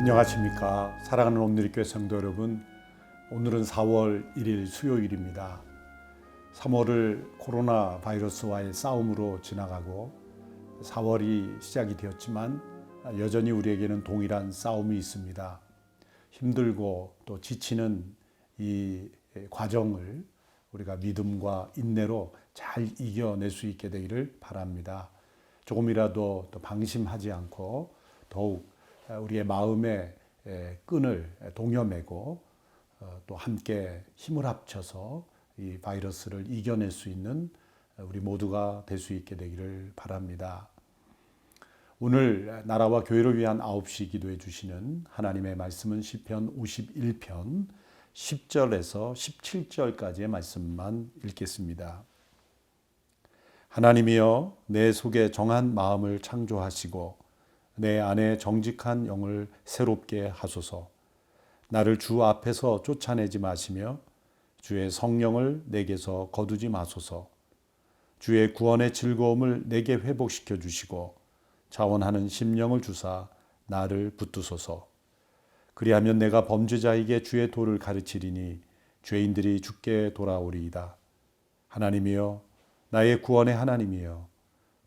안녕하십니까. 사랑하는 온누리교회 성도 여러분, 오늘은 4월 1일 수요일입니다. 3월을 코로나 바이러스와의 싸움으로 지나가고 4월이 시작이 되었지만 여전히 우리에게는 동일한 싸움이 있습니다. 힘들고 또 지치는 이 과정을 우리가 믿음과 인내로 잘 이겨낼 수 있게 되기를 바랍니다. 조금이라도 또 방심하지 않고 더욱 우리의 마음의 끈을 동여매고 또 함께 힘을 합쳐서 이 바이러스를 이겨낼 수 있는 우리 모두가 될 수 있게 되기를 바랍니다. 오늘 나라와 교회를 위한 9시 기도해 주시는 하나님의 말씀은 시편 51편 10절에서 17절까지의 말씀만 읽겠습니다. 하나님이여, 내 속에 정한 마음을 창조하시고 내 안에 정직한 영을 새롭게 하소서. 나를 주 앞에서 쫓아내지 마시며 주의 성령을 내게서 거두지 마소서. 주의 구원의 즐거움을 내게 회복시켜 주시고 자원하는 심령을 주사 나를 붙드소서. 그리하면 내가 범죄자에게 주의 도를 가르치리니 죄인들이 주께 돌아오리이다. 하나님이여, 나의 구원의 하나님이여,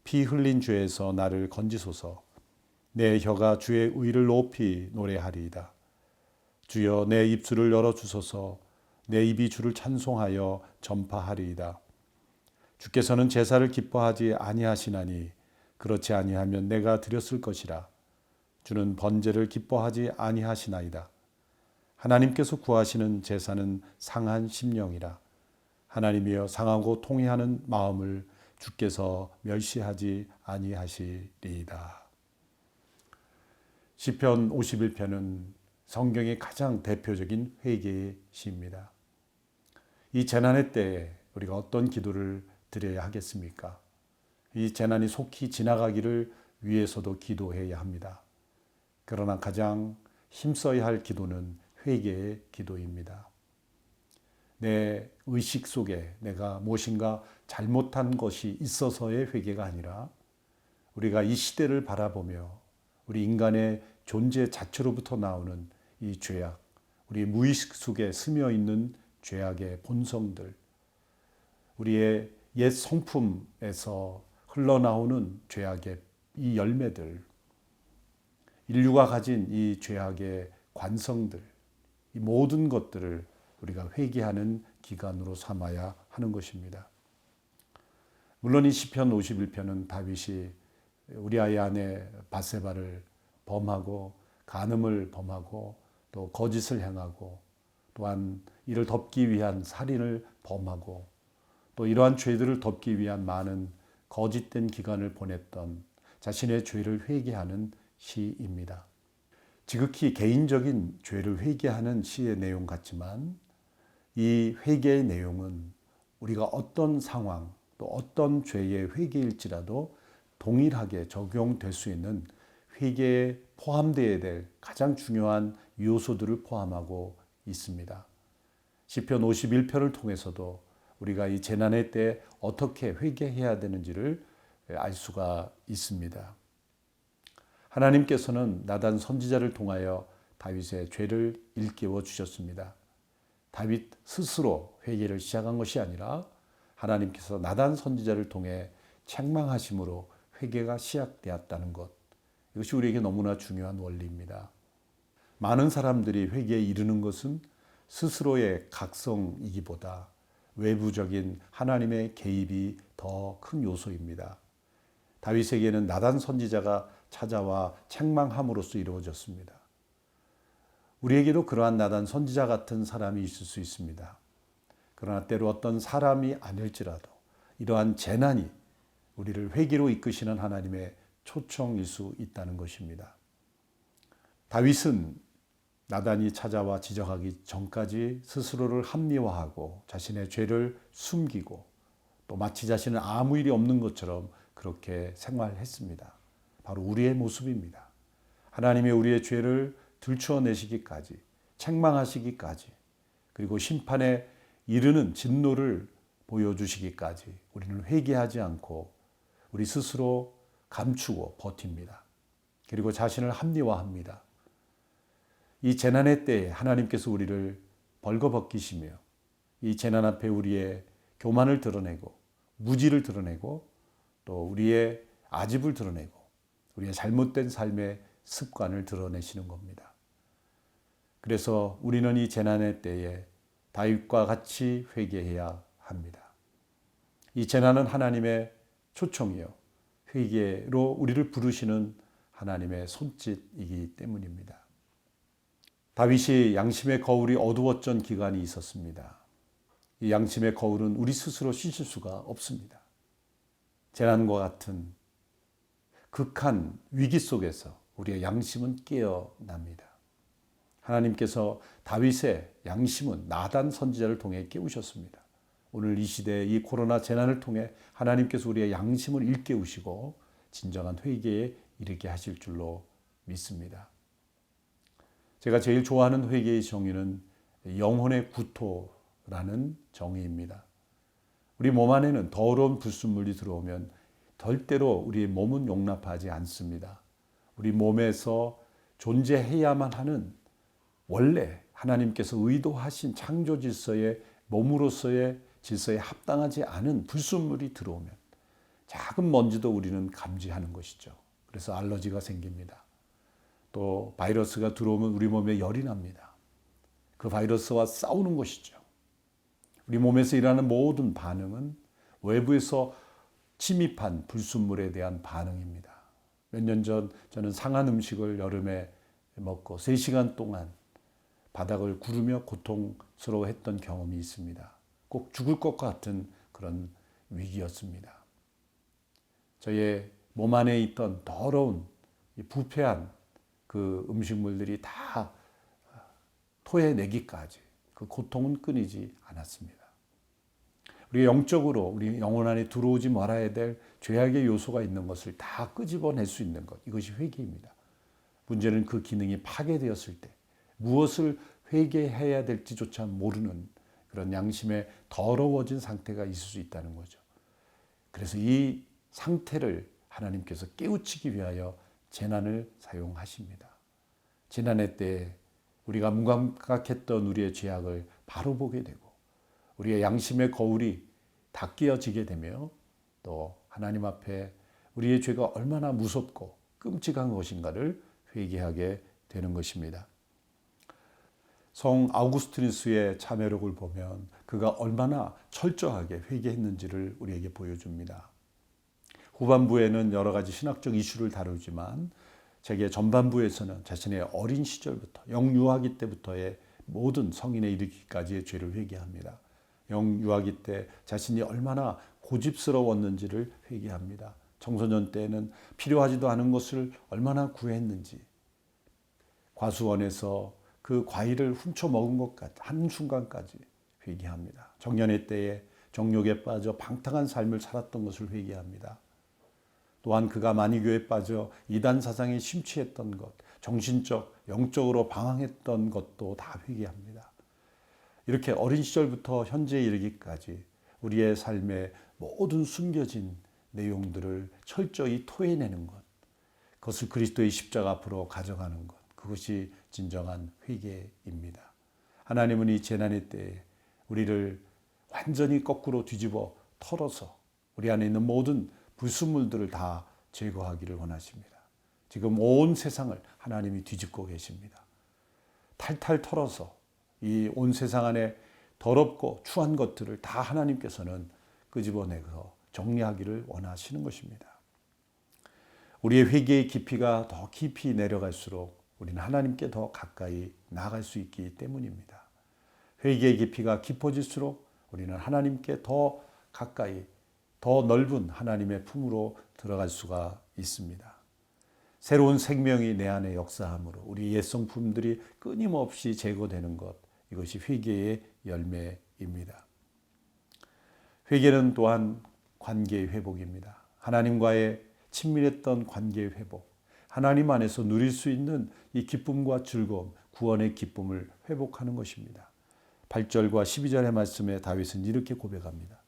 피 흘린 죄에서 나를 건지소서. 내 혀가 주의 의를 높이 노래하리이다. 주여, 내 입술을 열어주소서. 내 입이 주를 찬송하여 전파하리이다. 주께서는 제사를 기뻐하지 아니하시나니 그렇지 아니하면 내가 드렸을 것이라. 주는 번제를 기뻐하지 아니하시나이다. 하나님께서 구하시는 제사는 상한 심령이라. 하나님이여, 상하고 통회하는 마음을 주께서 멸시하지 아니하시리이다. 시편 51편은 성경의 가장 대표적인 회개의 시입니다. 이 재난의 때에 우리가 어떤 기도를 드려야 하겠습니까? 이 재난이 속히 지나가기를 위해서도 기도해야 합니다. 그러나 가장 힘써야 할 기도는 회개의 기도입니다. 내 의식 속에 내가 무엇인가 잘못한 것이 있어서의 회개가 아니라 우리가 이 시대를 바라보며 우리 인간의 존재 자체로부터 나오는 이 죄악, 우리 무의식 속에 스며 있는 죄악의 본성들, 우리의 옛 성품에서 흘러나오는 죄악의 이 열매들, 인류가 가진 이 죄악의 관성들, 이 모든 것들을 우리가 회개하는 기간으로 삼아야 하는 것입니다. 물론 이 시편 51편은 다윗이 우리아의 아내 밧세바를 범하고 간음을 범하고 또 거짓을 행하고 또한 이를 덮기 위한 살인을 범하고 또 이러한 죄들을 덮기 위한 많은 거짓된 기간을 보냈던 자신의 죄를 회개하는 시입니다. 지극히 개인적인 죄를 회개하는 시의 내용 같지만 이 회개의 내용은 우리가 어떤 상황 또 어떤 죄의 회개일지라도 동일하게 적용될 수 있는 회개에 포함되어야 될 가장 중요한 요소들을 포함하고 있습니다. 시편 51편을 통해서도 우리가 이 재난의 때 어떻게 회개해야 되는지를 알 수가 있습니다. 하나님께서는 나단 선지자를 통하여 다윗의 죄를 일깨워 주셨습니다. 다윗 스스로 회개를 시작한 것이 아니라 하나님께서 나단 선지자를 통해 책망하심으로 회개가 시작되었다는 것, 이것이 우리에게 너무나 중요한 원리입니다. 많은 사람들이 회개에 이르는 것은 스스로의 각성이기보다 외부적인 하나님의 개입이 더 큰 요소입니다. 다윗에게는 나단 선지자가 찾아와 책망함으로써 이루어졌습니다. 우리에게도 그러한 나단 선지자 같은 사람이 있을 수 있습니다. 그러나 때로 어떤 사람이 아닐지라도 이러한 재난이 우리를 회개로 이끄시는 하나님의 초청일 수 있다는 것입니다. 다윗은 나단이 찾아와 지적하기 전까지 스스로를 합리화하고 자신의 죄를 숨기고 또 마치 자신은 아무 일이 없는 것처럼 그렇게 생활했습니다. 바로 우리의 모습입니다. 하나님이 우리의 죄를 들추어내시기까지, 책망하시기까지, 그리고 심판에 이르는 진노를 보여주시기까지 우리는 회개하지 않고 우리 스스로 감추고 버팁니다. 그리고 자신을 합리화합니다. 이 재난의 때에 하나님께서 우리를 벌거벗기시며 이 재난 앞에 우리의 교만을 드러내고 무지를 드러내고 또 우리의 아집을 드러내고 우리의 잘못된 삶의 습관을 드러내시는 겁니다. 그래서 우리는 이 재난의 때에 다윗과 같이 회개해야 합니다. 이 재난은 하나님의 초청이요, 회개로 우리를 부르시는 하나님의 손짓이기 때문입니다. 다윗이 양심의 거울이 어두웠던 기간이 있었습니다. 이 양심의 거울은 우리 스스로 씻을 수가 없습니다. 재난과 같은 극한 위기 속에서 우리의 양심은 깨어납니다. 하나님께서 다윗의 양심은 나단 선지자를 통해 깨우셨습니다. 오늘 이 시대의 이 코로나 재난을 통해 하나님께서 우리의 양심을 일깨우시고 진정한 회개에 이르게 하실 줄로 믿습니다. 제가 제일 좋아하는 회개의 정의는 영혼의 구토라는 정의입니다. 우리 몸 안에는 더러운 불순물이 들어오면 절대로 우리 몸은 용납하지 않습니다. 우리 몸에서 존재해야만 하는 원래 하나님께서 의도하신 창조 질서의 몸으로서의 질서에 합당하지 않은 불순물이 들어오면 작은 먼지도 우리는 감지하는 것이죠. 그래서 알러지가 생깁니다. 또 바이러스가 들어오면 우리 몸에 열이 납니다. 그 바이러스와 싸우는 것이죠. 우리 몸에서 일어나는 모든 반응은 외부에서 침입한 불순물에 대한 반응입니다. 몇 년 전 저는 상한 음식을 여름에 먹고 3시간 동안 바닥을 구르며 고통스러워했던 경험이 있습니다. 꼭 죽을 것 같은 그런 위기였습니다. 저의 몸 안에 있던 더러운 부패한 그 음식물들이 다 토해내기까지 그 고통은 끊이지 않았습니다. 우리 영적으로 우리 영혼 안에 들어오지 말아야 될 죄악의 요소가 있는 것을 다 끄집어낼 수 있는 것, 이것이 회개입니다. 문제는 그 기능이 파괴되었을 때 무엇을 회개해야 될지조차 모르는 그런 양심의 더러워진 상태가 있을 수 있다는 거죠. 그래서 이 상태를 하나님께서 깨우치기 위하여 재난을 사용하십니다. 재난의 때에 우리가 무감각했던 우리의 죄악을 바로 보게 되고 우리의 양심의 거울이 다 깨어지게 되며 또 하나님 앞에 우리의 죄가 얼마나 무섭고 끔찍한 것인가를 회개하게 되는 것입니다. 성 아우구스티누스의 참회록을 보면 그가 얼마나 철저하게 회개했는지를 우리에게 보여줍니다. 후반부에는 여러 가지 신학적 이슈를 다루지만 책의 전반부에서는 자신의 어린 시절부터 영유아기 때부터의 모든 성인에 이르기까지의 죄를 회개합니다. 영유아기 때 자신이 얼마나 고집스러웠는지를 회개합니다. 청소년 때에는 필요하지도 않은 것을 얼마나 구했는지, 과수원에서 그 과일을 훔쳐 먹은 것 같은 한순간까지 회개합니다. 정년의 때에 정욕에 빠져 방탕한 삶을 살았던 것을 회개합니다. 또한 그가 만이교에 빠져 이단 사상에 심취했던 것, 정신적, 영적으로 방황했던 것도 다 회개합니다. 이렇게 어린 시절부터 현재에 이르기까지 우리의 삶의 모든 숨겨진 내용들을 철저히 토해내는 것, 그것을 그리스도의 십자가 앞으로 가져가는 것, 그것이 진정한 회개입니다. 하나님은 이 재난의 때에 우리를 완전히 거꾸로 뒤집어 털어서 우리 안에 있는 모든 불순물들을 다 제거하기를 원하십니다. 지금 온 세상을 하나님이 뒤집고 계십니다. 탈탈 털어서 이 온 세상 안에 더럽고 추한 것들을 다 하나님께서는 끄집어내서 정리하기를 원하시는 것입니다. 우리의 회개의 깊이가 더 깊이 내려갈수록 우리는 하나님께 더 가까이 나아갈 수 있기 때문입니다. 회개의 깊이가 깊어질수록 우리는 하나님께 더 가까이, 더 넓은 하나님의 품으로 들어갈 수가 있습니다. 새로운 생명이 내 안에 역사함으로 우리 옛 성품들이 끊임없이 제거되는 것, 이것이 회개의 열매입니다. 회개는 또한 관계의 회복입니다. 하나님과의 친밀했던 관계의 회복, 하나님 안에서 누릴 수 있는 이 기쁨과 즐거움, 구원의 기쁨을 회복하는 것입니다. 8절과 12절의 말씀에 다윗은 이렇게 고백합니다.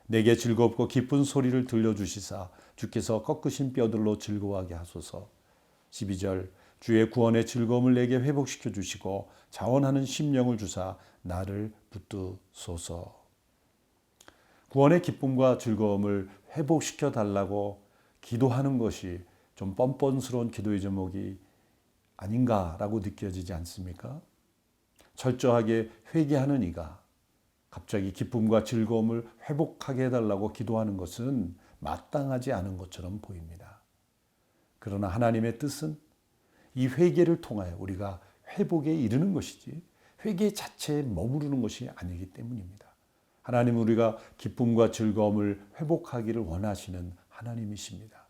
내게 즐겁고 기쁜 소리를 들려주시사 주께서 꺾으신 뼈들로 즐거워하게 하소서. 12절 주의 구원의 즐거움을 내게 회복시켜 주시고 자원하는 심령을 주사 나를 붙드소서. 구원의 기쁨과 즐거움을 회복시켜 달라고 기도하는 것이 좀 뻔뻔스러운 기도의 제목이 아닌가라고 느껴지지 않습니까? 철저하게 회개하는 이가 갑자기 기쁨과 즐거움을 회복하게 해달라고 기도하는 것은 마땅하지 않은 것처럼 보입니다. 그러나 하나님의 뜻은 이 회개를 통하여 우리가 회복에 이르는 것이지 회개 자체에 머무르는 것이 아니기 때문입니다. 하나님은 우리가 기쁨과 즐거움을 회복하기를 원하시는 하나님이십니다.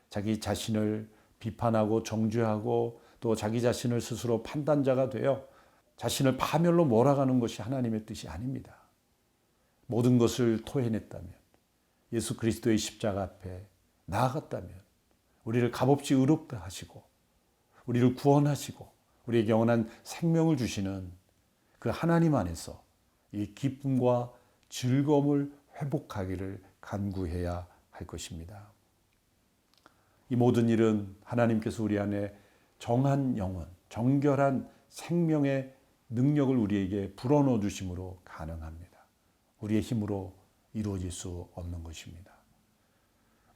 자기 자신을 비판하고 정죄하고 또 자기 자신을 스스로 판단자가 되어 자신을 파멸로 몰아가는 것이 하나님의 뜻이 아닙니다. 모든 것을 토해냈다면, 예수 그리스도의 십자가 앞에 나아갔다면 우리를 값없이 의롭다 하시고 우리를 구원하시고 우리에게 영원한 생명을 주시는 그 하나님 안에서 이 기쁨과 즐거움을 회복하기를 간구해야 할 것입니다. 이 모든 일은 하나님께서 우리 안에 정한 영혼, 정결한 생명의 능력을 우리에게 불어넣어 주심으로 가능합니다. 우리의 힘으로 이루어질 수 없는 것입니다.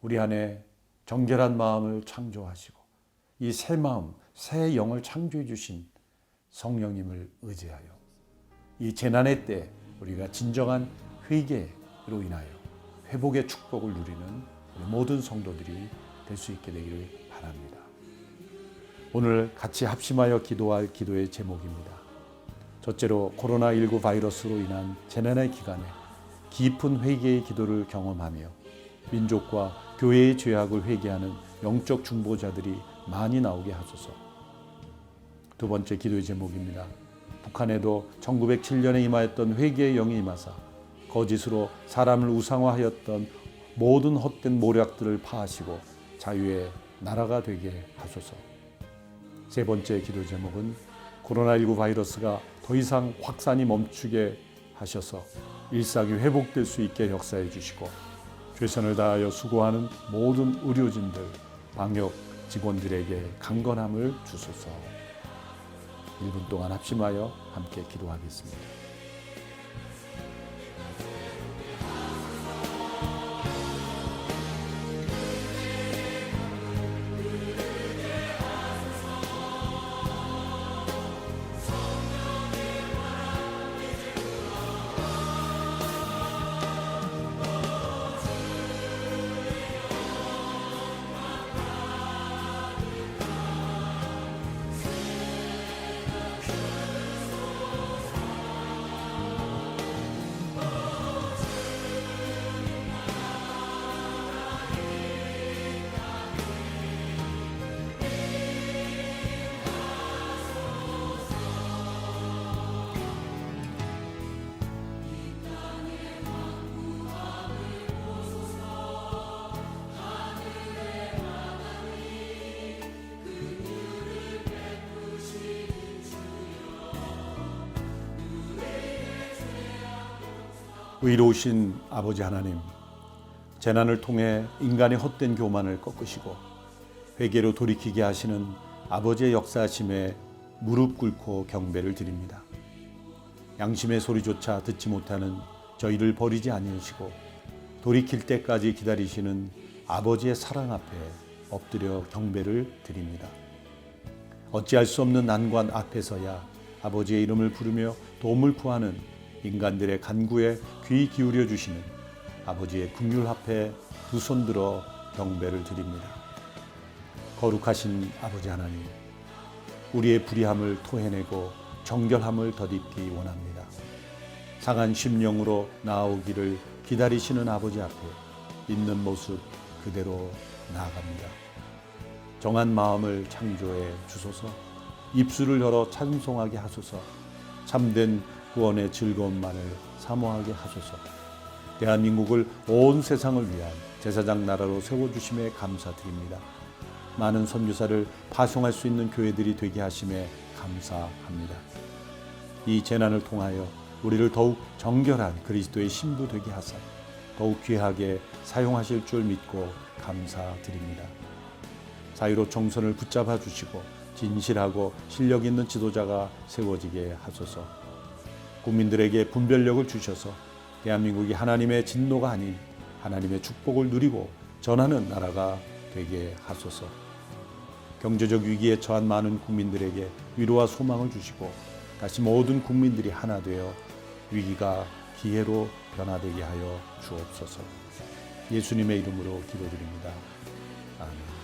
우리 안에 정결한 마음을 창조하시고 이 새 마음, 새 영을 창조해 주신 성령님을 의지하여 이 재난의 때 우리가 진정한 회개로 인하여 회복의 축복을 누리는 우리 모든 성도들이 될 수 있게 되기를 바랍니다. 오늘 같이 합심하여 기도할 기도의 제목입니다. 첫째로 코로나19 바이러스로 인한 재난의 기간에 깊은 회개의 기도를 경험하며 민족과 교회의 죄악을 회개하는 영적 중보자들이 많이 나오게 하소서. 두 번째 기도의 제목입니다. 북한에도 1907년에 임하였던 회개의 영이 임하사 거짓으로 사람을 우상화하였던 모든 헛된 모략들을 파하시고 자유의 나라가 되게 하소서. 세 번째 기도 제목은 코로나19 바이러스가 더 이상 확산이 멈추게 하셔서 일상이 회복될 수 있게 역사해 주시고 최선을 다하여 수고하는 모든 의료진들, 방역 직원들에게 강건함을 주소서. 1분 동안 합심하여 함께 기도하겠습니다. 의로우신 아버지 하나님, 재난을 통해 인간의 헛된 교만을 꺾으시고 회개로 돌이키게 하시는 아버지의 역사하심에 무릎 꿇고 경배를 드립니다. 양심의 소리조차 듣지 못하는 저희를 버리지 아니하시고 돌이킬 때까지 기다리시는 아버지의 사랑 앞에 엎드려 경배를 드립니다. 어찌할 수 없는 난관 앞에서야 아버지의 이름을 부르며 도움을 구하는 인간들의 간구에 귀 기울여 주시는 아버지의 긍휼 앞에 두 손 들어 경배를 드립니다. 거룩하신 아버지 하나님, 우리의 불의함을 토해내고 정결함을 덧입기 원합니다. 상한 심령으로 나아오기를 기다리시는 아버지 앞에 있는 모습 그대로 나아갑니다. 정한 마음을 창조해 주소서. 입술을 열어 찬송하게 하소서. 참된 구원의 즐거움만을 사모하게 하소서. 대한민국을 온 세상을 위한 제사장 나라로 세워주심에 감사드립니다. 많은 선교사를 파송할 수 있는 교회들이 되게 하심에 감사합니다. 이 재난을 통하여 우리를 더욱 정결한 그리스도의 신부 되게 하사 더욱 귀하게 사용하실 줄 믿고 감사드립니다. 자유로 정선을 붙잡아 주시고 진실하고 실력 있는 지도자가 세워지게 하소서. 국민들에게 분별력을 주셔서 대한민국이 하나님의 진노가 아닌 하나님의 축복을 누리고 전하는 나라가 되게 하소서. 경제적 위기에 처한 많은 국민들에게 위로와 소망을 주시고 다시 모든 국민들이 하나 되어 위기가 기회로 변화되게 하여 주옵소서. 예수님의 이름으로 기도드립니다. 아멘.